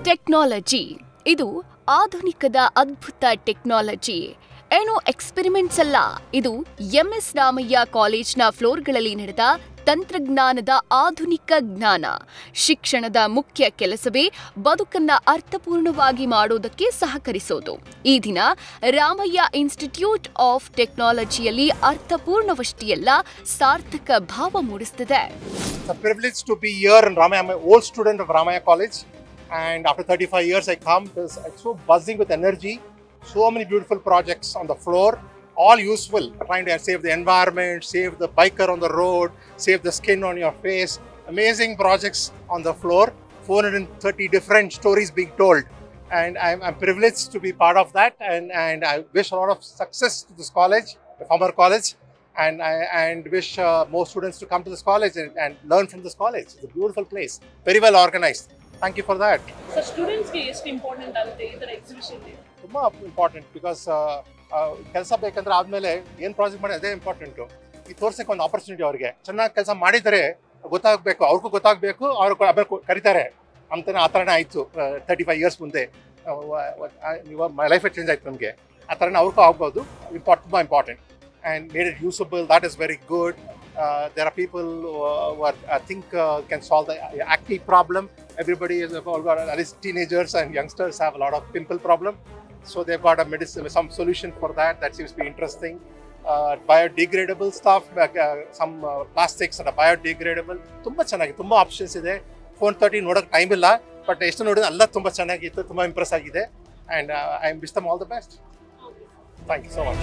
Technology ಇದು ಆಧುನಿಕದ ಅದ್ಭುತ technology. ಏನು ಎಕ್ಸ್ಪೆರಿಮೆಂಟ್ಸ್ ಅಲ್ಲ, ಇದು ಎಂಎಸ್ ರಾಮಯ್ಯ ಕಾಲೇಜ್ನ ಫ್ಲೋರ್ಗಳಲ್ಲಿ ನಡೆದ ತಂತ್ರಜ್ಞಾನದ ಆಧುನಿಕ ಜ್ಞಾನ. ಶಿಕ್ಷಣದ ಮುಖ್ಯ ಕೆಲಸವೇ ಬದುಕನ್ನ ಅರ್ಥಪೂರ್ಣವಾಗಿ ಮಾಡೋದಕ್ಕೆ ಸಹಕರಿಸೋದು. ಈ ದಿನ ರಾಮಯ್ಯ ಇನ್ಸ್ಟಿಟ್ಯೂಟ್ ಆಫ್ ಟೆಕ್ನಾಲಜಿಯಲ್ಲಿ ಅರ್ಥಪೂರ್ಣವಷ್ಟೇ ಅಲ್ಲ, ಸಾರ್ಥಕ ಭಾವ ಮೂಡಿಸುತ್ತದೆ. It's a privilege to be here in Ramaya. I'm an old student of Ramaya College, and after 35 years I come. It's so buzzing with energy. So many beautiful projects on the floor, all useful, trying to save the environment, save the biker on the road, save the skin on your face. Amazing projects on the floor, 430 different stories being told, and I'm privileged to be part of that, and I wish a lot of success to this college, the former college, and wish more students to come to this college and learn from this college. It's a beautiful place, very well organized. Thank you for that. So students ಗೆ ಎಷ್ಟು important ಆಗುತ್ತೆ ಇದರ exhibition? ತುಂಬಾ important, because ಕೆಲಸ ಬೇಕಂದ್ರೆ ಆದ್ಮೇಲೆ ಏನು project ಮಾಡಿ ಅದೇ ಇಂಪಾರ್ಟೆಂಟು. ಈ ತೋರ್ಸಕ್ಕೆ ಒಂದು ಆಪರ್ಚುನಿಟಿ ಅವ್ರಿಗೆ. ಚೆನ್ನಾಗಿ ಕೆಲಸ ಮಾಡಿದರೆ ಗೊತ್ತಾಗಬೇಕು, ಅವ್ರಿಗೂ ಗೊತ್ತಾಗಬೇಕು, ಅವ್ರು ಆಮೇಲೆ ಕರೀತಾರೆ ಅಂತಾನೆ. ಆ ಥರನೇ ಆಯಿತು 35 ಇಯರ್ಸ್ ಮುಂದೆ. ಮೈ ಲೈಫೇ ಚೇಂಜ್ ಆಯಿತು ನಮಗೆ. ಆ ಥರನೇ ಅವ್ರಿಗೂ ಆಗ್ಬೋದು. ತುಂಬ important and made it usable. That is very good. There are people who are, I think can solve the acne problem. Everybody is, at least teenagers and youngsters have a lot of pimple problem, so they've got a medicine, some solution for that. That seems to be interesting. Biodegradable stuff, some plastics that are biodegradable. Tumba chanagi, tumba options ide. 4:30 nodak time illa, but ಎಷ್ಟು ನೋಡಿದ್ರೆ ಎಲ್ಲ ತುಂಬ ಚೆನ್ನಾಗಿತ್ತು, ತುಂಬ Impress ಆಗಿದೆ, and I wish them all the best. Thank you so much.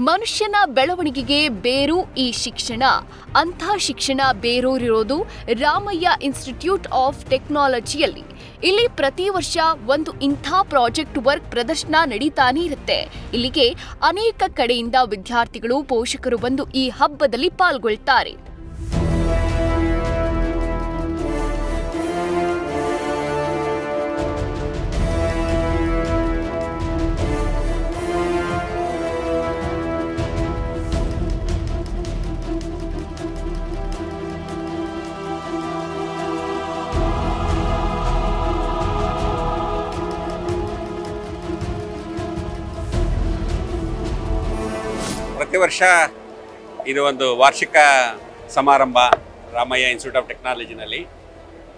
ಮನುಷ್ಯನ ಬೆಳವಣಿಗೆಗೆ ಬೇರು ಈ ಶಿಕ್ಷಣ. ಅಂಥ ಶಿಕ್ಷಣ ಬೇರೂರಿರೋದು ರಾಮಯ್ಯ ಇನ್ಸ್ಟಿಟ್ಯೂಟ್ ಆಫ್ ಟೆಕ್ನಾಲಜಿಯಲ್ಲಿ. ಇಲ್ಲಿ ಪ್ರತಿ ವರ್ಷ ಒಂದು ಇಂಥ ಪ್ರಾಜೆಕ್ಟ್ ವರ್ಕ್ ಪ್ರದರ್ಶನ ನಡೀತಾನೆ ಇರುತ್ತೆ. ಇಲ್ಲಿಗೆ ಅನೇಕ ಕಡೆಯಿಂದ ವಿದ್ಯಾರ್ಥಿಗಳು, ಪೋಷಕರು ಬಂದು ಈ ಹಬ್ಬದಲ್ಲಿ ಪಾಲ್ಗೊಳ್ತಾರೆ. ಪ್ರತಿ ವರ್ಷ ಇದು ಒಂದು ವಾರ್ಷಿಕ ಸಮಾರಂಭ ರಾಮಯ್ಯ ಇನ್ಸ್ಟಿಟ್ಯೂಟ್ ಆಫ್ ಟೆಕ್ನಾಲಜಿನಲ್ಲಿ.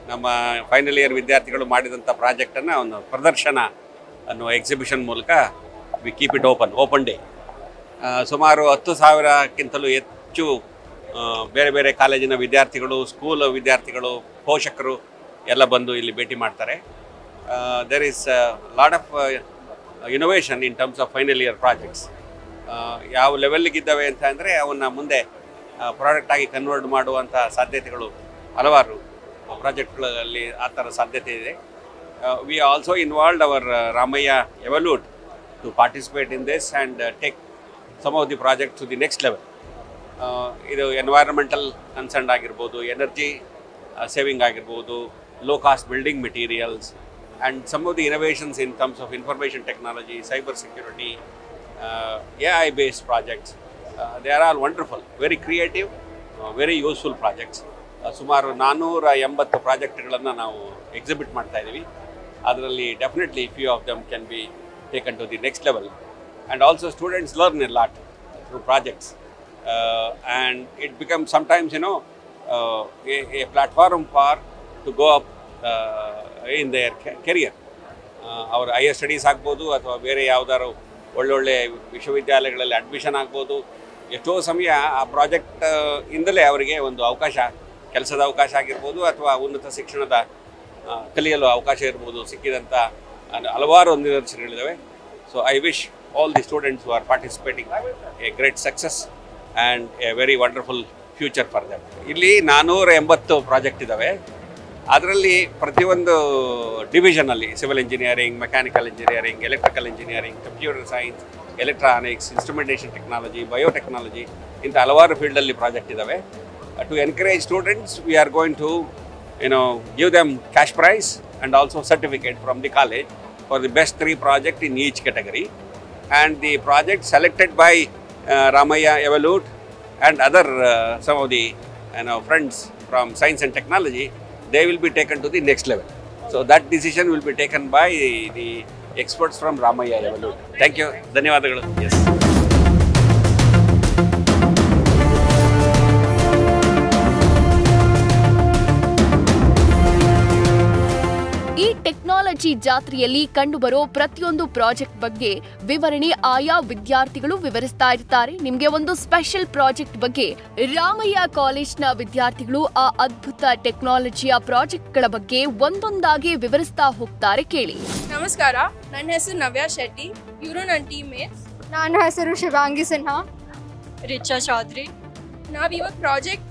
ನಮ್ಮ ಫೈನಲ್ ಇಯರ್ ವಿದ್ಯಾರ್ಥಿಗಳು ಮಾಡಿದಂಥ ಪ್ರಾಜೆಕ್ಟನ್ನು ಒಂದು ಪ್ರದರ್ಶನ ಅನ್ನುವ ಎಕ್ಸಿಬಿಷನ್ ಮೂಲಕ we keep it open day. ಸುಮಾರು 10,000ಕ್ಕಿಂತಲೂ ಹೆಚ್ಚು ಬೇರೆ ಬೇರೆ ಕಾಲೇಜಿನ ವಿದ್ಯಾರ್ಥಿಗಳು, ಸ್ಕೂಲ್ ವಿದ್ಯಾರ್ಥಿಗಳು, ಪೋಷಕರು ಎಲ್ಲ ಬಂದು ಇಲ್ಲಿ ಭೇಟಿ ಮಾಡ್ತಾರೆ. There is lot of innovation in terms of final year projects. ಯಾವ ಲೆವೆಲ್ಗಿದ್ದಾವೆ ಅಂತ ಅಂದರೆ ಅವನ್ನ ಮುಂದೆ ಪ್ರಾಡಕ್ಟ್ ಆಗಿ ಕನ್ವರ್ಟ್ ಮಾಡುವಂಥ ಸಾಧ್ಯತೆಗಳು ಹಲವಾರು ಪ್ರಾಜೆಕ್ಟ್ಗಳಲ್ಲಿ ಆ ಥರ ಸಾಧ್ಯತೆ ಇದೆ. We also involved our Ramaiah evaluate to participate in this and take some of the project to the next level. ಇದು ಎನ್ವೈರನ್ಮೆಂಟಲ್ ಕನ್ಸರ್ನ್ ಆಗಿರ್ಬೋದು, ಎನರ್ಜಿ ಸೇವಿಂಗ್ ಆಗಿರ್ಬೋದು, low cost building materials, and some of the innovations in terms of information technology, cyber security, AI-based projects. They are all wonderful, very creative, very useful projects. ಸುಮಾರು 480 ಪ್ರಾಜೆಕ್ಟ್ಗಳನ್ನು ನಾವು exhibit ಮಾಡ್ತಾ ಇದ್ದೀವಿ. ಅದರಲ್ಲಿ definitely few of them can be taken to the next level, and also students learn a lot through projects, and it becomes sometimes a platform for to go up in their career. ಅವ್ರ higher studies ಆಗ್ಬೋದು ಅಥವಾ ಬೇರೆ ಯಾವುದಾದ್ರು ಒಳ್ಳೊಳ್ಳೆ ವಿಶ್ವವಿದ್ಯಾಲಯಗಳಲ್ಲಿ admission ಆಗ್ಬೋದು. ಎಷ್ಟೋ ಸಮಯ ಆ ಪ್ರಾಜೆಕ್ಟ್ ಇಂದಲೇ ಅವರಿಗೆ ಒಂದು ಅವಕಾಶ, ಕೆಲಸದ ಅವಕಾಶ ಆಗಿರ್ಬೋದು ಅಥವಾ ಉನ್ನತ ಶಿಕ್ಷಣದ ಕಲಿಯಲು ಅವಕಾಶ ಇರ್ಬೋದು ಸಿಕ್ಕಿದಂಥ ಹಲವಾರು ನಿದರ್ಶನಗಳಿದ್ದಾವೆ. So I wish all the students who are participating a great success and a very wonderful future for them. ಇಲ್ಲಿ 480 ಪ್ರಾಜೆಕ್ಟ್ ಇದ್ದಾವೆ. ಅದರಲ್ಲಿ ಪ್ರತಿಯೊಂದು ಡಿವಿಷನಲ್ಲಿ civil engineering, mechanical engineering, electrical engineering, computer science, electronics, instrumentation technology, biotechnology ಇಂಥ ಹಲವಾರು ಫೀಲ್ಡಲ್ಲಿ project ಇದ್ದಾವೆ. To encourage students we are going to give them cash prize and also certificate from the college for the best 3 projects in each category. And the project selected by Ramaiah Evolute and other some of the friends from science and technology, they will be taken to the next level. So that decision will be taken by the experts from Ramaiah Evolute. Thank you. ಧನ್ಯವಾದಗಳು. Yes. ಈ technology ಜಾತ್ರೆಯಲ್ಲಿ ಕಂಡುಬರೋ ಪ್ರತಿಯೊಂದು project ಬಗ್ಗೆ ವಿವರಣೆ ಆಯಾ ವಿದ್ಯಾರ್ಥಿಗಳು ವಿವರಿಸ್ತಾ ಇರ್ತಾರೆ. ನಿಮಗೆ ಒಂದು ಸ್ಪೆಷಲ್ ಪ್ರಾಜೆಕ್ಟ್ ಬಗ್ಗೆ ರಾಮಯ್ಯ ಕಾಲೇಜ್ನ ವಿದ್ಯಾರ್ಥಿಗಳು ಆ ಅದ್ಭುತ ಟೆಕ್ನಾಲಜಿಯ ಪ್ರಾಜೆಕ್ಟ್ಗಳ ಬಗ್ಗೆ ಒಂದೊಂದಾಗಿ ವಿವರಿಸ್ತಾ ಹೋಗ್ತಾರೆ, ಕೇಳಿ. ನಮಸ್ಕಾರ, ನನ್ನ ಹೆಸರು ನವ್ಯಾ ಶೆಟ್ಟಿ. ಇವರು ನನ್ನ ಟೀಮ್ ಮೇಟ್ಸ್. ನನ್ನ ಹೆಸರು ಶಿವಾಂಗಿ ಸಿನ್ಹಾ. ರಿಚಾ ಚೌಧರಿ. ನಾವಿವಾಗ ಪ್ರಾಜೆಕ್ಟ್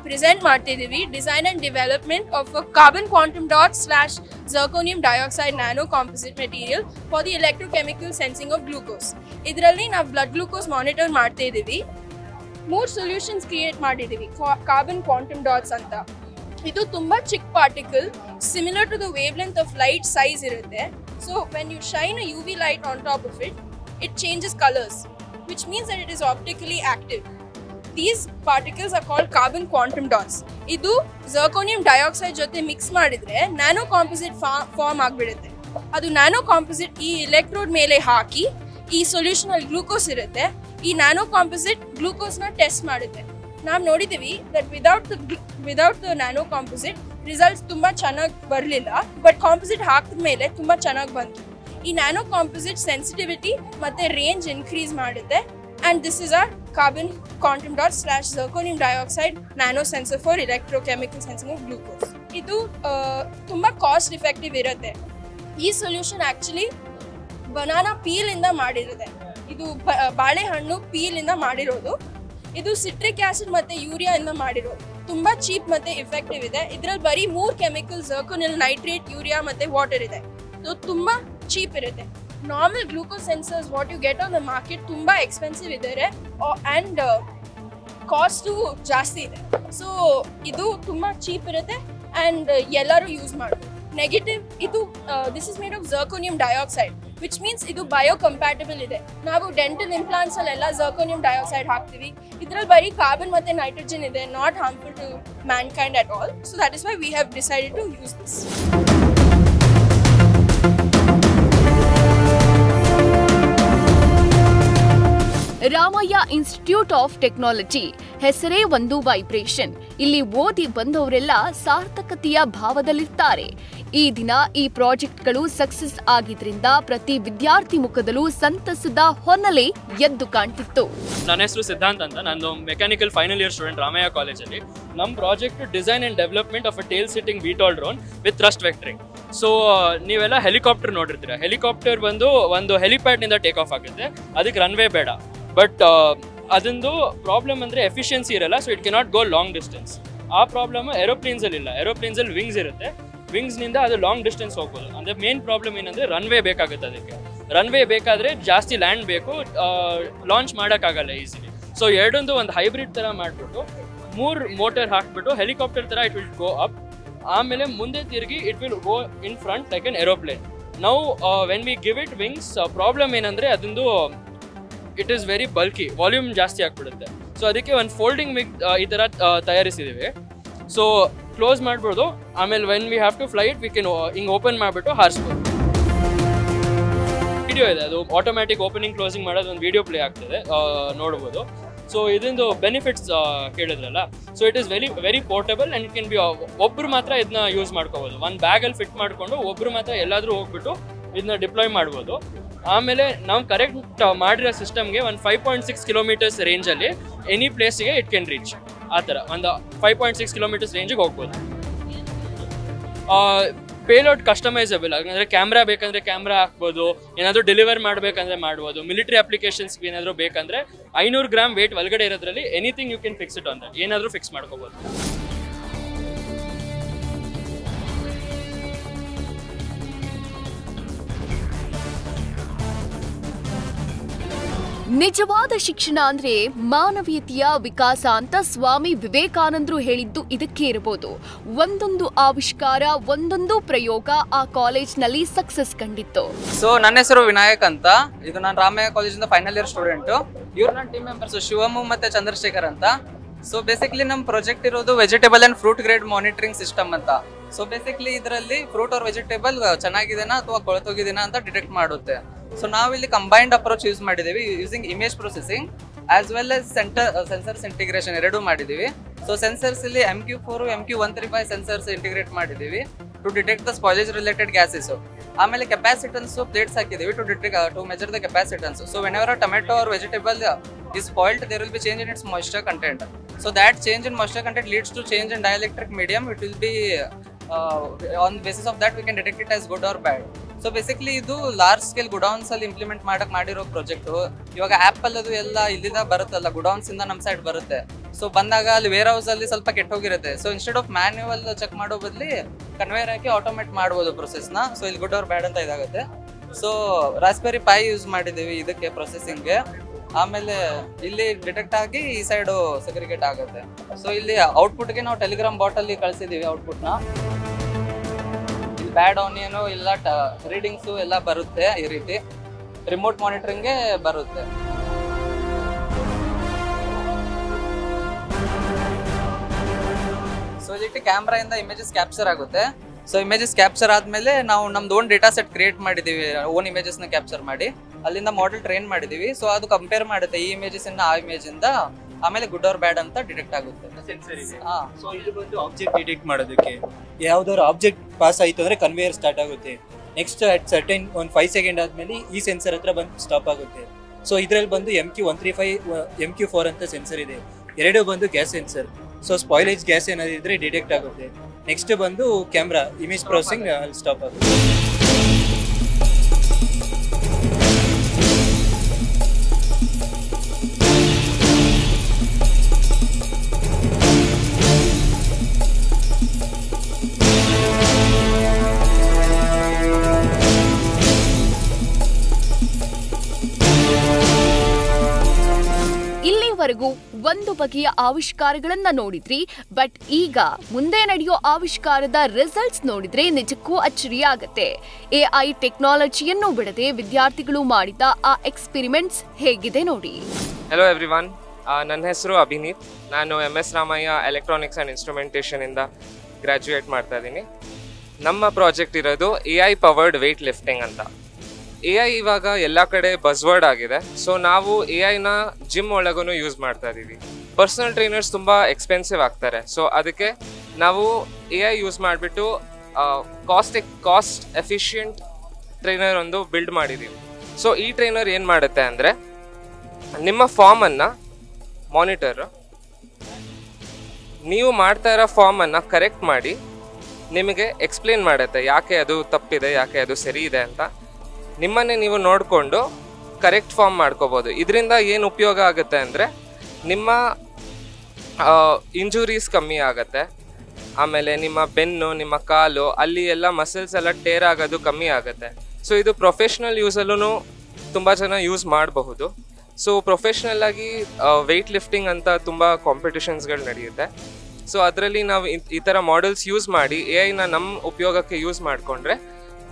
ಪ್ರೆಸೆಂಟ್ ಮಾಡ್ತಿದ್ದೀವಿ. Design and development of a carbon quantum dot / zirconium dioxide nano composite material for the electrochemical sensing of glucose. ಇದರಲ್ಲಿ ನಾವು ಬ್ಲಡ್ ಗ್ಲೂಕೋಸ್ ಮಾನಿಟರ್ ಮಾಡ್ತಾ ಇದ್ದೀವಿ. 3 ಸೊಲ್ಯೂಷನ್ಸ್ ಕ್ರಿಯೇಟ್ ಮಾಡಿದ್ದೀವಿ ಕಾರ್ಬನ್ ಕ್ವಾಂಟಮ್ ಡಾಟ್ಸ್ ಅಂತ. ಇದು ತುಂಬ ಚಿಕ್ಕ particle, similar to the wavelength of light size ಇರುತ್ತೆ. So when you shine a UV light on top of it, it changes colors, which means that it is optically active. These particles are called carbon quantum dots. ಇದು zirconium dioxide ಜೊತೆ mix ಮಾಡಿದ್ರೆ nano composite form ಆಗಿಬಿಡುತ್ತೆ. ಅದು nano composite ಈ electrode ಮೇಲೆ ಹಾಕಿ, ಈ solution ಅಲ್ಲಿ glucose ಇರುತ್ತೆ, ಈ ನ್ಯಾನೋ ಕಾಂಪೋಸಿಟ್ ಗ್ಲೂಕೋಸ್ನ ಟೆಸ್ಟ್ ಮಾಡುತ್ತೆ. ನಾವು ನೋಡಿದ್ದೀವಿ that without the nano composite results ತುಂಬ ಚೆನ್ನಾಗಿ ಬರಲಿಲ್ಲ, ಬಟ್ ಕಾಂಪೋಸಿಟ್ ಹಾಕಿದ ಮೇಲೆ ತುಂಬ ಚೆನ್ನಾಗಿ ಬಂತು. ಈ ನ್ಯಾನೋ ಕಾಂಪೋಸಿಟ್ ಸೆನ್ಸಿಟಿವಿಟಿ ಮತ್ತು ರೇಂಜ್ ಇನ್ಕ್ರೀಸ್ ಮಾಡುತ್ತೆ. And this is our carbon quantum dot / zirconium dioxide nano sensor for electrochemical sensing of glucose. ಇದು ತುಂಬ ಕಾಸ್ಟ್ ಎಫೆಕ್ಟಿವ್ ಇರುತ್ತೆ. ಈ ಸೊಲ್ಯೂಷನ್ ಆ್ಯಕ್ಚುಲಿ ಬನಾನಾ ಪೀಲಿಂದ ಮಾಡಿರುತ್ತೆ. ಇದು ಬಾಳೆಹಣ್ಣು ಪೀಲಿಂದ ಮಾಡಿರೋದು. ಇದು ಸಿಟ್ರಿಕ್ ಆ್ಯಸಿಡ್ ಮತ್ತು ಯೂರಿಯಾಯಿಂದ ಮಾಡಿರೋದು. ತುಂಬ ಚೀಪ್ ಮತ್ತು ಎಫೆಕ್ಟಿವ್ ಇದೆ. ಇದರಲ್ಲಿ ಬರೀ 3 ಕೆಮಿಕಲ್, ಝರ್ಕೋನಿಲ್ ನೈಟ್ರೇಟ್, ಯೂರಿಯಾ ಮತ್ತು ವಾಟರ್ ಇದೆ. ಸೊ ತುಂಬ ಚೀಪ್ ಇರುತ್ತೆ. Normal glucose sensors what you get on the market ತುಂಬ ಎಕ್ಸ್ಪೆನ್ಸಿವ್ ಇದ್ದಾರೆ ಆ್ಯಂಡ್ ಕಾಸ್ಟು ಜಾಸ್ತಿ ಇದೆ. ಸೊ ಇದು ತುಂಬ ಚೀಪ್ ಇರುತ್ತೆ ಆ್ಯಂಡ್ ಎಲ್ಲರೂ ಯೂಸ್ ಮಾಡ್ಬೋದು. ನೆಗೆಟಿವ್, ಇದು this is made of zirconium dioxide, which means ಇದು ಬಯೋಕಂಪ್ಯಾಟಬಲ್ ಇದೆ. ನಾವು ಡೆಂಟಲ್ ಇಂಪ್ಲಾಂಟ್ಸಲ್ಲೆಲ್ಲ ಝರ್ಕೋನಿಯಂ ಡೈಆಕ್ಸೈಡ್ ಹಾಕ್ತೀವಿ. ಇದರಲ್ಲಿ ಬರೀ ಕಾರ್ಬನ್ ಮತ್ತು ನೈಟ್ರೋಜನ್ ಇದೆ, not harmful to mankind at all. So that is why we have decided to use this. Ramaiah Institute of Technology ಹೆಸರೇ ಒಂದು ವೈಬ್ರೇಷನ್. ಇಲ್ಲಿ ಓದಿ ಬಂದವರೆಲ್ಲ ಸಾರ್ಥಕತೆಯ ಭಾವದಲ್ಲಿರ್ತಾರೆ. ಈ ದಿನ ಈ ಪ್ರಾಜೆಕ್ಟ್ಗಳು ಸಕ್ಸಸ್ ಆಗಿದ್ರಿಂದ ಪ್ರತಿ ವಿದ್ಯಾರ್ಥಿ ಮುಖದಲ್ಲೂ ಸಂತಸದ ಹೊನ್ನಲೆ ಎದ್ದು ಕಾಣ್ತಿತ್ತು. ನನ್ನ ಹೆಸರು ಸಿದ್ಧಾಂತ್ ಅಂತ. ನಾನು mechanical final year student Ramaiah ಕಾಲೇಜಲ್ಲಿ. ನಮ್ಮ project design and development of a tail sitting VTOL drone with thrust vectoring. So ನೀವೆಲ್ಲ ಹೆಲಿಕಾಪ್ಟರ್ ನೋಡಿರ್ತೀರ. ಹೆಲಿಕಾಪ್ಟರ್ ಬಂದು ಒಂದು ಹೆಲಿಪ್ಯಾಡ್ನಿಂದ ಟೇಕ್ ಆಫ್ ಆಗುತ್ತೆ, ಅದಕ್ಕೆ ರನ್ವೇ ಬೇಡ. ಬಟ್ ಅದೊಂದು ಪ್ರಾಬ್ಲಮ್ ಅಂದರೆ ಎಫಿಷಿಯನ್ಸಿ ಇರಲ್ಲ, so it cannot go long distance. ಆ ಪ್ರಾಬ್ಲಮ್ ಏರೋಪ್ಲೇನ್ಸಲ್ಲಿ ಇಲ್ಲ. ಏರೋಪ್ಲೇನ್ಸಲ್ಲಿ ವಿಂಗ್ಸ್ ಇರುತ್ತೆ, ವಿಂಗ್ಸ್ನಿಂದ ಅದು ಲಾಂಗ್ ಡಿಸ್ಟೆನ್ಸ್ ಹೋಗ್ಬೋದು. ಅಂದರೆ ಮೇನ್ ಪ್ರಾಬ್ಲಮ್ ಏನಂದರೆ ರನ್ವೇ ಬೇಕಾಗುತ್ತೆ. ಅದಕ್ಕೆ ರನ್ವೇ ಬೇಕಾದರೆ ಜಾಸ್ತಿ ಲ್ಯಾಂಡ್ ಬೇಕು, ಲಾಂಚ್ ಮಾಡೋಕ್ಕಾಗಲ್ಲ ಈಸಿಲಿ. ಸೊ ಎರಡೊಂದು ಒಂದು ಹೈಬ್ರಿಡ್ ಥರ ಮಾಡಿಬಿಟ್ಟು 3 ಮೋಟರ್ ಹಾಕ್ಬಿಟ್ಟು ಹೆಲಿಕಾಪ್ಟರ್ ಥರ ಇಟ್ ವಿಲ್ ಗೋ ಅಪ್, ಆಮೇಲೆ ಮುಂದೆ ತಿರುಗಿ it will go in front like an aeroplane. ನಾವು when we give it wings, problem ಏನಂದರೆ ಅದೊಂದು it is very bulky, volume ಜಾಸ್ತಿ ಆಗಿಬಿಡುತ್ತೆ. ಸೊ ಅದಕ್ಕೆ ಒಂದು ಫೋಲ್ಡಿಂಗ್ ವಿಂಗ್ ಈ ಥರ ತಯಾರಿಸಿದ್ದೀವಿ. ಸೊ ಕ್ಲೋಸ್ ಮಾಡ್ಬೋದು, ಆಮೇಲೆ when we have to fly it we can ಹಿಂಗೆ ಓಪನ್ ಮಾಡಿಬಿಟ್ಟು ಹಾರಿಸ್ಬೋದು. ವಿಡಿಯೋ ಇದೆ, ಅದು ಆಟೋಮ್ಯಾಟಿಕ್ ಓಪನಿಂಗ್ ಕ್ಲೋಸಿಂಗ್ ಮಾಡೋದು ಒಂದು ವಿಡಿಯೋ ಪ್ಲೇ ಆಗ್ತದೆ, ನೋಡ್ಬೋದು. ಸೊ ಇದೊಂದು ಬೆನಿಫಿಟ್ಸ್ ಕೇಳಿದ್ರಲ್ಲ, so it is very portable and it can be ಒಬ್ಬರು ಮಾತ್ರ ಇದನ್ನ ಯೂಸ್ ಮಾಡ್ಕೋಬೋದು. ಒಂದು ಬ್ಯಾಗಲ್ಲಿ ಫಿಟ್ ಮಾಡಿಕೊಂಡು ಒಬ್ಬರು ಮಾತ್ರ ಎಲ್ಲಾದರೂ ಹೋಗ್ಬಿಟ್ಟು ಇದನ್ನ ಡಿಪ್ಲಾಯ್ ಮಾಡ್ಬೋದು. ಆಮೇಲೆ ನಾವು ಕರೆಕ್ಟ್ ಮಾಡಿರೋ ಸಿಸ್ಟಮ್ಗೆ ಒಂದು 5.6 ಕಿಲೋಮೀಟರ್ಸ್ ರೇಂಜಲ್ಲಿ ಎನಿ ಪ್ಲೇಸಿಗೆ ಇಟ್ ಕ್ಯಾನ್ ರೀಚ್. ಆ ಥರ ಒಂದು 5.6 ಕಿಲೋಮೀಟರ್ಸ್ ರೇಂಜಿಗೆ ಹೋಗ್ಬೋದು. ಪೇಲೋಡ್ ಕಸ್ಟಮೈಸಬಲ್, ಅಂದರೆ ಕ್ಯಾಮ್ರಾ ಬೇಕಂದರೆ ಕ್ಯಾಮ್ರಾ ಹಾಕ್ಬೋದು, ಏನಾದರೂ ಡೆಲಿವರ್ ಮಾಡಬೇಕಂದ್ರೆ ಮಾಡ್ಬೋದು. ಮಿಲಿಟರಿ ಅಪ್ಲಿಕೇಶನ್ಸ್ಗೆ ಏನಾದರೂ ಬೇಕಂದರೆ 500 ಗ್ರಾಮ್ ವೇಟ್ ಒಳಗಡೆ ಇರೋದ್ರಲ್ಲಿ anything you can fix it on that, ಏನಾದರೂ ಫಿಕ್ಸ್ ಮಾಡ್ಕೋಬೋದು. ನಿಜವಾದ ಶಿಕ್ಷಣ ಅಂದ್ರೆ ಮಾನವೀಯತೆಯ ವಿಕಾಸ ಅಂತ ಸ್ವಾಮಿ ವಿವೇಕಾನಂದರು ಹೇಳಿದ್ದು ಇದಕ್ಕೆ ಇರಬಹುದು. ಒಂದೊಂದು ಆವಿಷ್ಕಾರ, ಒಂದೊಂದು ಪ್ರಯೋಗ ಆ ಕಾಲೇಜ್ನಲ್ಲಿ ಸಕ್ಸಸ್ ಕಂಡಿತ್ತು. ಸೊ ನನ್ನ ಹೆಸರು ವಿನಾಯಕ್ ಅಂತ. ಇದು ನಾನು ರಾಮಯ್ಯ ಕಾಲೇಜಿಂದ ಫೈನಲ್ ಇಯರ್ ಸ್ಟೂಡೆಂಟ್. ಇವ್ರು ನನ್ನ ಟೀಮ್ ಮೆಂಬರ್ಸ್ ಶಿವಮು ಮತ್ತೆ ಚಂದ್ರಶೇಖರ್ ಅಂತ. ಸೊ ಬೇಸಿಕಲಿ ನಮ್ಮ ಪ್ರಾಜೆಕ್ಟ್ ಇರೋದು vegetable and fruit grade monitoring system ಅಂತ. ಸೊ ಬೇಸಿಕಲಿ ಇದರಲ್ಲಿ ಫ್ರೂಟ್ ಆರ್ ವೆಜಿಟೇಬಲ್ ಚೆನ್ನಾಗಿದೆನಾ ಅಥವಾ ಕೊಳತೋಗಿದೆನಾ ಅಂತ ಡಿಟೆಕ್ಟ್ ಮಾಡುತ್ತೆ. ಸೊ ನಾವಿಲ್ಲಿ ಕಂಬೈನ್ಡ್ ಅಪ್ರೋಚ್ ಯೂಸ್ ಮಾಡಿದ್ದೀವಿ, using image processing as well as sensors integration ಎರಡೂ ಮಾಡಿದ್ದೀವಿ. ಸೊ ಸೆನ್ಸರ್ಸ್ ಇಲ್ಲಿ MQ4 MQ135 ಸೆನ್ಸರ್ಸ್ ಇಂಟಿಗ್ರೇಟ್ ಮಾಡಿದ್ದೀವಿ to detect the spoilage related gases. ಆಮೇಲೆ ಕೆಪಾಸಿಟನ್ಸ್ ಪ್ಲೇಟ್ಸ್ ಹಾಕಿದ್ದೀವಿ to measure the capacitance. So whenever a tomato R vegetable is spoiled, there will be change in its moisture content. So that change in moisture content leads to change in dielectric medium. It will be on the basis of that we can detect it as good or bad. So basically ಇದು large scale ಗುಡೌನ್ಸ್ ಅಲ್ಲಿ implement ಮಾಡಿರೋ project. ಇವಾಗ apple ಅದು ಎಲ್ಲ ಇಲ್ಲಿಂದ ಬರುತ್ತಲ್ಲ, ಗುಡೌನ್ಸ್ ಇಂದ ನಮ್ಮ ಸೈಡ್ ಬರುತ್ತೆ. ಸೊ ಬಂದಾಗ ಅಲ್ಲಿ ವೇರ್ ಹೌಸ್ ಅಲ್ಲಿ ಸ್ವಲ್ಪ ಕೆಟ್ಟೋಗಿರುತ್ತೆ. So instead of manual check ಮಾಡೋ ಬದಲಿ ಕನ್ವೇರ್ ಹಾಕಿ ಆಟೋಮೇಟ್ ಮಾಡ್ಬೋದು ಪ್ರೊಸೆಸ್ನ. ಸೊ ಇಲ್ಲಿ ಗುಡ್ ಆರ್ ಬ್ಯಾಡ್ ಅಂತ ಇದಾಗುತ್ತೆ. ಸೊ ರಾಸ್ಪೆರಿ ಪೈ ಯೂಸ್ ಮಾಡಿದ್ದೀವಿ ಇದಕ್ಕೆ ಪ್ರೊಸೆಸಿಂಗ್ಗೆ. ಆಮೇಲೆ ಇಲ್ಲಿ ಡಿಟೆಕ್ಟ್ ಆಗಿ ಈ ಸೈಡು ಸೆಗ್ರಿಗೇಟ್ ಆಗುತ್ತೆ. ಸೊ ಇಲ್ಲಿ ಔಟ್ಪುಟ್ಗೆ ನಾವು ಟೆಲಿಗ್ರಾಮ್ ಬಾಟಲ್ಲಿ ಕಳಿಸಿದ್ದೀವಿ ಔಟ್ಪುಟ್ನ. ಇಲ್ಲಿ ಬ್ಯಾಡ್ ಆನಿಯನು ಇಲ್ಲ ರೀಡಿಂಗ್ಸು ಎಲ್ಲ ಬರುತ್ತೆ. ಈ ರೀತಿ ರಿಮೋಟ್ ಮಾನಿಟರಿಂಗ್ಗೆ ಬರುತ್ತೆ. ಸೊ ಇಲ್ಲಿ ಕ್ಯಾಮ್ರಾಯಿಂದ ಇಮೇಜಸ್ ಕ್ಯಾಪ್ಚರ್ ಆಗುತ್ತೆ. ಸೊ ಇಮೇಜಸ್ ಕ್ಯಾಪ್ಚರ್ ಆದಮೇಲೆ ನಾವು ನಮ್ದು ಓನ್ ಡೇಟಾ ಸೆಟ್ ಕ್ರಿಯೇಟ್ ಮಾಡಿದ್ದೀವಿ, ಓನ್ ಇಮೇಜಸ್ನ ಕ್ಯಾಪ್ಚರ್ ಮಾಡಿ ಅಲ್ಲಿಂದ ಮಾಡೆಲ್ ಟ್ರೈನ್ ಮಾಡಿದ್ದೀವಿ. ಸೊ ಅದು ಕಂಪೇರ್ ಮಾಡುತ್ತೆ ಈ ಇಮೇಜಸ್ ಇಂದ ಆ ಇಮೇಜ್ ಇಂದ, ಆಮೇಲೆ ಗುಡ್ ಆರ್ ಬ್ಯಾಡ್ ಅಂತ ಡಿಟೆಕ್ಟ್ ಆಗುತ್ತೆ. ಸೊ ಇದು ಬಂದು ಆಬ್ಜೆಕ್ಟ್ ಡಿಟೆಕ್ಟ್ ಮಾಡೋದಕ್ಕೆ ಯಾವ್ದಾದ್ರು ಆಬ್ಜೆಕ್ಟ್ ಪಾಸ್ ಆಯಿತು ಅಂದರೆ ಕನ್ವೇಯರ್ ಸ್ಟಾರ್ಟ್ ಆಗುತ್ತೆ. ನೆಕ್ಸ್ಟ್ ಅಟ್ ಸರ್ಟೈನ್ ಒಂದು 5 ಸೆಕೆಂಡ್ ಆದಮೇಲೆ ಈ ಸೆನ್ಸರ್ ಹತ್ರ ಬಂದು ಸ್ಟಾಪ್ ಆಗುತ್ತೆ. ಸೊ ಇದರಲ್ಲಿ ಬಂದು MQ135 MQ4 ಅಂತ ಸೆನ್ಸರ್ ಇದೆ. ಎರಡು ಬಂದು gas sensor. So spoilage gas ಏನಾದಿದ್ರೆ ಡಿಟೆಕ್ಟ್ ಆಗುತ್ತೆ. ನೆಕ್ಸ್ಟ್ ಬಂದು ಕ್ಯಾಮ್ರಾ ಇಮೇಜ್ ಪ್ರೊಸೆಸಿಂಗ್ ಅಲ್ಲಿ ಸ್ಟಾಪ್ ಆಗುತ್ತೆ. ಇಲ್ಲಿವರೆಗೂ ಒಂದು ಬಗೆಯ ಆವಿಷ್ಕಾರಗಳನ್ನ ನೋಡಿದ್ರಿ, ಬಟ್ ಈಗ ಮುಂದೆ ನಡೆಯೋ ಆವಿಷ್ಕಾರದ ರಿಸಲ್ಟ್ಸ್ ನೋಡಿದ್ರೆ ನಿಜಕ್ಕೂ ಅಚ್ಚರಿ ಆಗತ್ತೆ. AI ಟೆಕ್ನಾಲಜಿಯನ್ನು ಬಿಡದೆ ವಿದ್ಯಾರ್ಥಿಗಳು ಮಾಡಿದ ಆ ಎಕ್ಸ್ಪೆರಿಮೆಂಟ್ಸ್ ಹೇಗಿದೆ ನೋಡಿ. ಹೆಲೋ ಎವ್ರಿವನ್, ನನ್ನ ಹೆಸರು ಅಭಿನೀತ್. ನಾನು MS Ramaiah electronics and instrumentation ಇಂದ ಗ್ರ್ಯಾಜುಯೇಟ್ ಮಾಡ್ತಾ ಇದ್ದೀನಿ. ನಮ್ಮ ಪ್ರಾಜೆಕ್ಟ್ ಇರೋದು AI ಪವರ್ಡ್ ವೇಟ್ ಲಿಫ್ಟಿಂಗ್ ಅಂತ. AI ಇವಾಗ ಎಲ್ಲ ಕಡೆ ಬಸ್ವರ್ಡ್ ಆಗಿದೆ. ಸೊ ನಾವು AIನ ಜಿಮ್ ಒಳಗೂ ಯೂಸ್ ಮಾಡ್ತಾ ಇದ್ದೀವಿ. ಪರ್ಸನಲ್ ಟ್ರೈನರ್ಸ್ ತುಂಬ ಎಕ್ಸ್ಪೆನ್ಸಿವ್ ಆಗ್ತಾರೆ. ಸೊ ಅದಕ್ಕೆ ನಾವು AI ಯೂಸ್ ಮಾಡಿಬಿಟ್ಟು ಕಾಸ್ಟ್ ಎಫಿಷಿಯಂಟ್ ಟ್ರೈನರ್ ಒಂದು ಬಿಲ್ಡ್ ಮಾಡಿದ್ದೀವಿ. ಸೊ ಈ ಟ್ರೈನರ್ ಏನು ಮಾಡುತ್ತೆ ಅಂದರೆ, ನಿಮ್ಮ ಫಾರ್ಮನ್ನು ಮಾನಿಟರ್ ನೀವು ಮಾಡ್ತಾ ಇರೋ ಫಾರ್ಮನ್ನು ಕರೆಕ್ಟ್ ಮಾಡಿ ನಿಮಗೆ ಎಕ್ಸ್ಪ್ಲೇನ್ ಮಾಡುತ್ತೆ ಯಾಕೆ ಅದು ತಪ್ಪಿದೆ, ಯಾಕೆ ಅದು ಸರಿ ಇದೆ ಅಂತ. ನಿಮ್ಮನ್ನೇ ನೀವು ನೋಡಿಕೊಂಡು ಕರೆಕ್ಟ್ ಫಾರ್ಮ್ ಮಾಡ್ಕೋಬೋದು. ಇದರಿಂದ ಏನು ಉಪಯೋಗ ಆಗುತ್ತೆ ಅಂದರೆ, ನಿಮ್ಮ ಇಂಜುರೀಸ್ ಕಮ್ಮಿ ಆಗುತ್ತೆ. ಆಮೇಲೆ ನಿಮ್ಮ ಬೆನ್ನು, ನಿಮ್ಮ ಕಾಲು, ಅಲ್ಲಿ ಎಲ್ಲ ಮಸಲ್ಸ್ ಎಲ್ಲ ಟೇರ್ ಆಗೋದು ಕಮ್ಮಿ ಆಗುತ್ತೆ. ಸೊ ಇದು ಪ್ರೊಫೆಷ್ನಲ್ ಯೂಸಲ್ಲೂ ತುಂಬ ಜನ ಯೂಸ್ ಮಾಡಬಹುದು. ಸೊ ಪ್ರೊಫೆಷ್ನಲ್ಲಾಗಿ ವೆಯ್ಟ್ ಲಿಫ್ಟಿಂಗ್ ಅಂತ ತುಂಬ ಕಾಂಪಿಟಿಷನ್ಸ್ಗಳು ನಡೆಯುತ್ತೆ. ಸೊ ಅದರಲ್ಲಿ ನಾವು ಈ ಥರ ಮಾಡೆಲ್ಸ್ ಯೂಸ್ ಮಾಡಿ AIನ ನಮ್ಮ ಉಪಯೋಗಕ್ಕೆ ಯೂಸ್ ಮಾಡಿಕೊಂಡ್ರೆ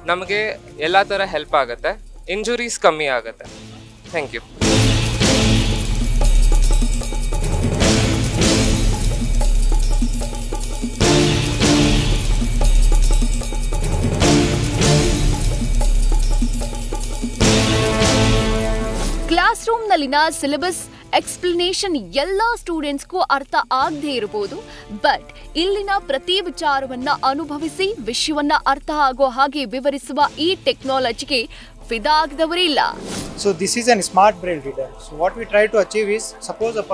ನಮಗೆ ಎಲ್ಲ ಥರ ಹೆಲ್ಪ್ ಆಗುತ್ತೆ, ಇಂಜುರೀಸ್ ಕಮ್ಮಿ ಆಗುತ್ತೆ. Thank you. ಕ್ಲಾಸ್ ರೂಮ್ನಲ್ಲಿನ ಸಿಲೆಬಸ್ ಎಕ್ಸ್ಪ್ಲನೇಷನ್ ಎಲ್ಲ ಸ್ಟೂಡೆಂಟ್ಸ್ಗೂ ಅರ್ಥ ಆಗದೆ ಇರಬಹುದು, ಬಟ್ ಇಲ್ಲಿನ ಪ್ರತಿ ವಿಚಾರವನ್ನ ಅನುಭವಿಸಿ ವಿಷಯವನ್ನ ಅರ್ಥ ಆಗೋ ಹಾಗೆ ವಿವರಿಸುವ ಈ ಟೆಕ್ನಾಲಜಿಗೆ ಫಿದಾ ಆಗದವರೇ ಇಲ್ಲ. So this is a smart braille reader. So what we try to achieve is, suppose a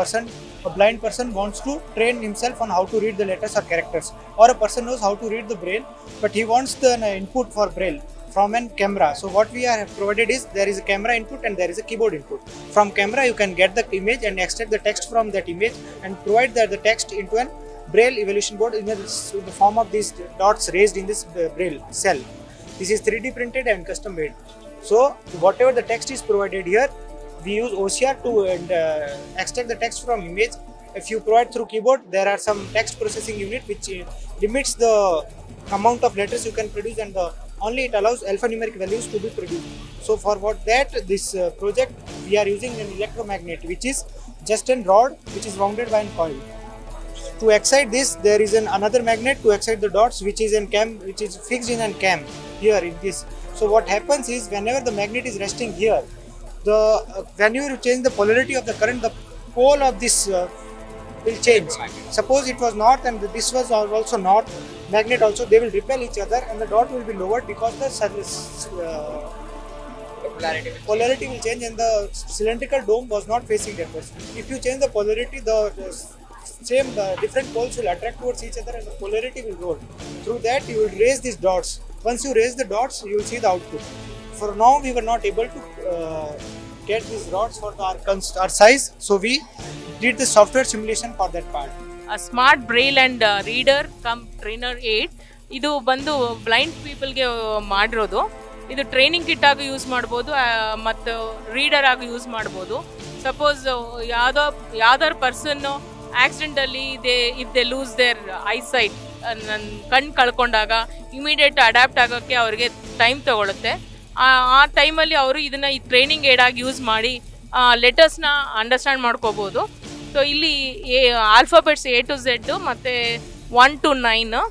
blind person wants to train himself on how to read the letters or characters, or a person knows how to read the braille, but he wants the input for braille from a camera. So what we are provided is, there is a camera input and there is a keyboard input. From camera you can get the image and extract the text from that image and provide the text into an braille evolution board in the form of these dots raised in this braille cell. This is 3D printed and custom made. So whatever the text is provided here, we use OCR to extract the text from image. If you provide through keyboard, there are some text processing unit which limits the amount of letters you can produce, and only it allows alphanumeric values to be produced. So for what that this project, we are using an electromagnet, which is just a rod which is wounded by a coil. To excite this, there is another magnet to excite the dots, which is in cam, which is fixed in a cam here in this. So what happens is, whenever the magnet is resting here, whenever you change the polarity of the current, the pole of this will change. Suppose it was north and this was also north, magnet also, they will repel each other and the dot will be lowered because the polarity will change and the cylindrical dome was not facing that way. If you change the polarity, the different poles will attract towards each other and the polarity will roll. Through that, you will raise these dots. Once you raise the dots, you will see the output. For now, we were not able to get these rods for our size, so we did the software simulation for that part. A smart braille and reader come trainer aid. ಇದು ಬಂದು blind ಪೀಪಲ್ಗೆ ಮಾಡಿರೋದು. ಇದು training kit ಆಗಿ use ಮಾಡ್ಬೋದು ಮತ್ತು reader ಆಗಿ use ಮಾಡ್ಬೋದು. Suppose ಯಾವ್ದಾರು ಪರ್ಸನ್ನು accidentally if they lose their eyesight, ಕಣ್ಣು ಕಳ್ಕೊಂಡಾಗ ಇಮಿಡಿಯೇಟ್ ಅಡ್ಯಾಪ್ಟ್ ಆಗೋಕ್ಕೆ ಅವ್ರಿಗೆ ಟೈಮ್ ತಗೊಳುತ್ತೆ. ಆ ಟೈಮಲ್ಲಿ ಅವರು ಇದನ್ನು ಈ ಟ್ರೈನಿಂಗ್ ಏಡ್ ಆಗಿ ಯೂಸ್ ಮಾಡಿ ಲೆಟರ್ಸ್ನ ಅಂಡರ್ಸ್ಟ್ಯಾಂಡ್ ಮಾಡ್ಕೋಬೋದು. ಸೊ ಇಲ್ಲಿ ಆಲ್ಫಾಬೆಟ್ಸ್ A to Z ಮತ್ತು 1 to 9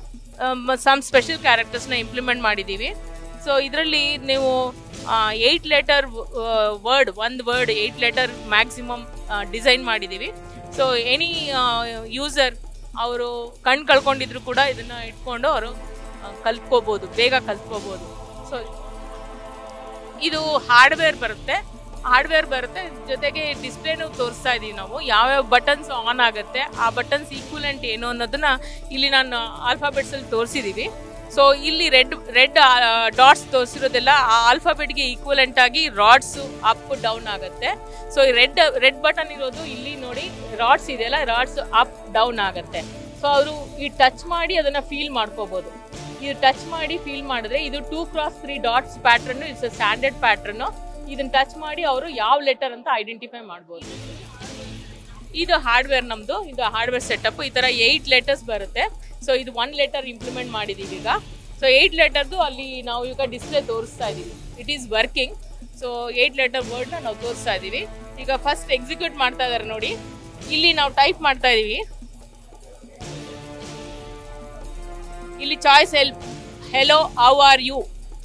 ಸಮ್ ಸ್ಪೆಷಲ್ ಕ್ಯಾರೆಕ್ಟರ್ಸ್ನ ಇಂಪ್ಲಿಮೆಂಟ್ ಮಾಡಿದ್ದೀವಿ. ಸೊ ಇದರಲ್ಲಿ ನೀವು 8 ಲೆಟರ್ ವರ್ಡ್, ಒಂದು ವರ್ಡ್ 8 ಲೆಟರ್ ಮ್ಯಾಕ್ಸಿಮಮ್ ಡಿಸೈನ್ ಮಾಡಿದ್ದೀವಿ. ಸೊ ಎನಿ ಯೂಸರ್ ಅವರು ಕಣ್ಣು ಕಳ್ಕೊಂಡಿದ್ರು ಕೂಡ ಇದನ್ನು ಇಟ್ಕೊಂಡು ಅವರು ಕಲ್ತ್ಕೋಬೋದು, ಬೇಗ ಕಲ್ತ್ಕೋಬೋದು. ಸೊ ಇದು ಹಾರ್ಡ್ವೇರ್ ಬರುತ್ತೆ, ಜೊತೆಗೆ ಡಿಸ್ಪ್ಲೇನು ತೋರಿಸ್ತಾ ಇದ್ದೀವಿ ನಾವು. ಯಾವ್ಯಾವ ಬಟನ್ಸ್ ಆನ್ ಆಗುತ್ತೆ, ಆ ಬಟನ್ಸ್ ಈಕ್ವಲೆಂಟ್ ಏನು ಅನ್ನೋದನ್ನ ಇಲ್ಲಿ ನಾನು ಆಲ್ಫಾಬೆಟ್ಸಲ್ಲಿ ತೋರಿಸಿದ್ದೀವಿ. ಸೊ ಇಲ್ಲಿ ರೆಡ್ ಡಾಟ್ಸ್ ತೋರಿಸಿರೋದೆಲ್ಲ ಆ ಆಲ್ಫಾಬೆಟ್ಗೆ ಈಕ್ವಲೆಂಟ್ ಆಗಿ ರಾಡ್ಸು ಅಪ್ ಡೌನ್ ಆಗುತ್ತೆ. ಸೊ ಈ ರೆಡ್ ಬಟನ್ ಇರೋದು ಇಲ್ಲಿ ನೋಡಿ, ರಾಡ್ಸ್ ಇದೆಯಲ್ಲ, ರಾಡ್ಸ್ ಅಪ್ ಡೌನ್ ಆಗುತ್ತೆ. ಸೊ ಅವರು ಈ ಟಚ್ ಮಾಡಿ ಅದನ್ನು ಫೀಲ್ ಮಾಡ್ಕೋಬೋದು. ಇದು ಟಚ್ ಮಾಡಿ ಫೀಲ್ ಮಾಡಿದ್ರೆ ಇದು 2x3 dots pattern, it's a standard pattern. ಇದನ್ನು ಟಚ್ ಮಾಡಿ ಅವರು ಯಾವ ಲೆಟರ್ ಅಂತ ಐಡೆಂಟಿಫೈ ಮಾಡ್ಬೋದು. ಇದು ಹಾರ್ಡ್ವೇರ್ ನಮ್ಮದು, ಇದು ಹಾರ್ಡ್ವೇರ್ ಸೆಟಪ್. ಈ ಥರ 8 ಲೆಟರ್ಸ್ ಬರುತ್ತೆ. ಸೊ ಇದು 1 ಲೆಟರ್ ಇಂಪ್ಲಿಮೆಂಟ್ ಮಾಡಿದ್ದೀವಿ ಈಗ. ಸೊ 8 ಲೆಟರ್ದು ಅಲ್ಲಿ ನಾವು ಈಗ ಡಿಸ್ಪ್ಲೇ ತೋರಿಸ್ತಾ ಇದ್ದೀವಿ. It is working. So 8 letter ವರ್ಡ್ನ ನಾವು ತೋರಿಸ್ತಾ ಇದ್ದೀವಿ. ಈಗ ಫಸ್ಟ್ ಎಕ್ಸಿಕ್ಯೂಟ್ ಮಾಡ್ತಾ ಇದ್ದಾರೆ ನೋಡಿ. ಇಲ್ಲಿ ನಾವು ಟೈಪ್ ಮಾಡ್ತಾ ಇದ್ದೀವಿ. ಇಲ್ಲಿ choice hello, how are you,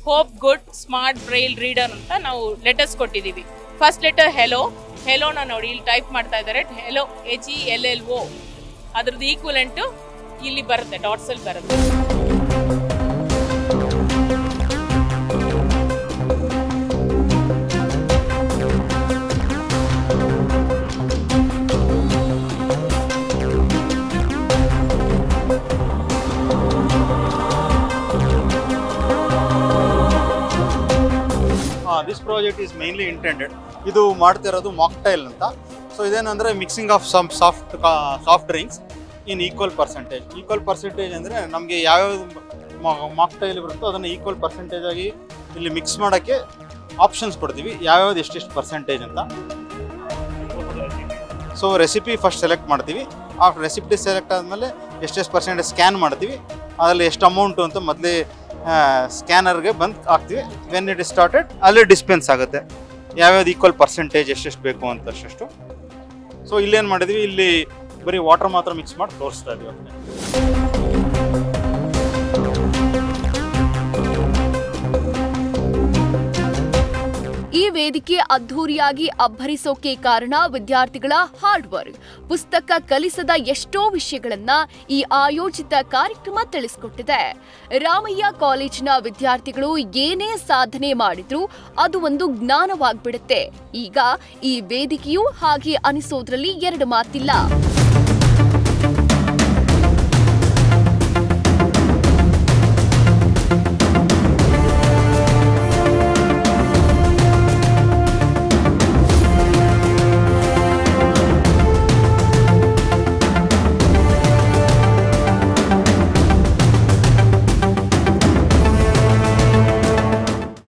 hope, good, smart, braille, reader ಅಂತ ನಾವು ಲೆಟರ್ಸ್ ಕೊಟ್ಟಿದ್ದೀವಿ. ಫಸ್ಟ್ ಲೆಟರ್ ಹೆಲೋನ ನೋಡಿ ಇಲ್ಲಿ ಟೈಪ್ ಮಾಡ್ತಾ ಇದ್ದಾರೆ. ಹೆಲೋ HELLO, ಅದ್ರದ್ದು ಈಕ್ವಲೆಂಟು ಇಲ್ಲಿ ಬರುತ್ತೆ, ಡಾಟ್ಸಲ್ಲಿ ಬರುತ್ತೆ. This project is mainly intended. ಇದು ಮಾಡ್ತಿರೋದು ಮಾಕ್ಟೈಲ್ ಅಂತ. ಸೊ ಇದೇನಂದರೆ mixing of some soft drinks in equal percentage ಅಂದರೆ ನಮಗೆ ಯಾವ್ಯಾವ ಮಾಕ್ಟೈಲ್ ಬರುತ್ತೋ ಅದನ್ನು ಈಕ್ವಲ್ ಪರ್ಸೆಂಟೇಜ್ ಆಗಿ ಇಲ್ಲಿ ಮಿಕ್ಸ್ ಮಾಡೋಕ್ಕೆ ಆಪ್ಷನ್ಸ್ ಕೊಡ್ತೀವಿ, ಯಾವ್ಯಾವ್ದು ಎಷ್ಟೆಷ್ಟು ಪರ್ಸೆಂಟೇಜ್ ಅಂತ. ಸೊ ರೆಸಿಪಿ ಫಸ್ಟ್ ಸೆಲೆಕ್ಟ್ ಮಾಡ್ತೀವಿ. ಆ ರೆಸಿಪಿ ಸೆಲೆಕ್ಟ್ ಆದಮೇಲೆ ಎಷ್ಟೆಷ್ಟು ಪರ್ಸೆಂಟೇಜ್ ಸ್ಕ್ಯಾನ್ ಮಾಡ್ತೀವಿ, ಅದರಲ್ಲಿ ಎಷ್ಟು ಅಮೌಂಟು ಅಂತ ಮೊದಲೇ ಸ್ಕ್ಯಾನರ್ಗೆ ಬಂದು ಹಾಕ್ತೀವಿ. ವೆನ್ ಇಟ್ ಇಸ್ ಸ್ಟಾರ್ಟೆಡ್ ಅಲ್ಲೇ ಡಿಸ್ಪೆನ್ಸ್ ಆಗುತ್ತೆ ಯಾವ್ಯಾವ್ದು ಈಕ್ವಲ್ ಪರ್ಸೆಂಟೇಜ್ ಎಷ್ಟೆಷ್ಟು ಬೇಕು ಅಂತ ಅಷ್ಟು. ಸೊ ಇಲ್ಲೇನು ಮಾಡಿದ್ವಿ, ಇಲ್ಲಿ ಬರೀ ವಾಟರ್ ಮಾತ್ರ ಮಿಕ್ಸ್ ಮಾಡಿ ತೋರಿಸ್ತಾ ಇದೀವಿ. ಈ ವೇದಿಕೆ ಅದ್ಧೂರಿಯಾಗಿ ಅಬ್ಬರಿಸೋಕೆ ಕಾರಣ ವಿದ್ಯಾರ್ಥಿಗಳ ಹಾರ್ಡ್ ವರ್ಕ್. ಪುಸ್ತಕ ಕಲಿಸದ ಎಷ್ಟೋ ವಿಷಯಗಳನ್ನ ಈ ಆಯೋಜಿತ ಕಾರ್ಯಕ್ರಮ ತಿಳಿಸಿಕೊಟ್ಟಿದೆ. ರಾಮಯ್ಯ ಕಾಲೇಜಿನ ವಿದ್ಯಾರ್ಥಿಗಳು ಏನೇ ಸಾಧನೆ ಮಾಡಿದ್ರೂ ಅದು ಒಂದು ಜ್ಞಾನವಾಗ್ಬಿಡುತ್ತೆ. ಈಗ ಈ ವೇದಿಕೆಯೂ ಹಾಗೆ ಅನಿಸೋದ್ರಲ್ಲಿ ಎರಡು ಮಾತಿಲ್ಲ.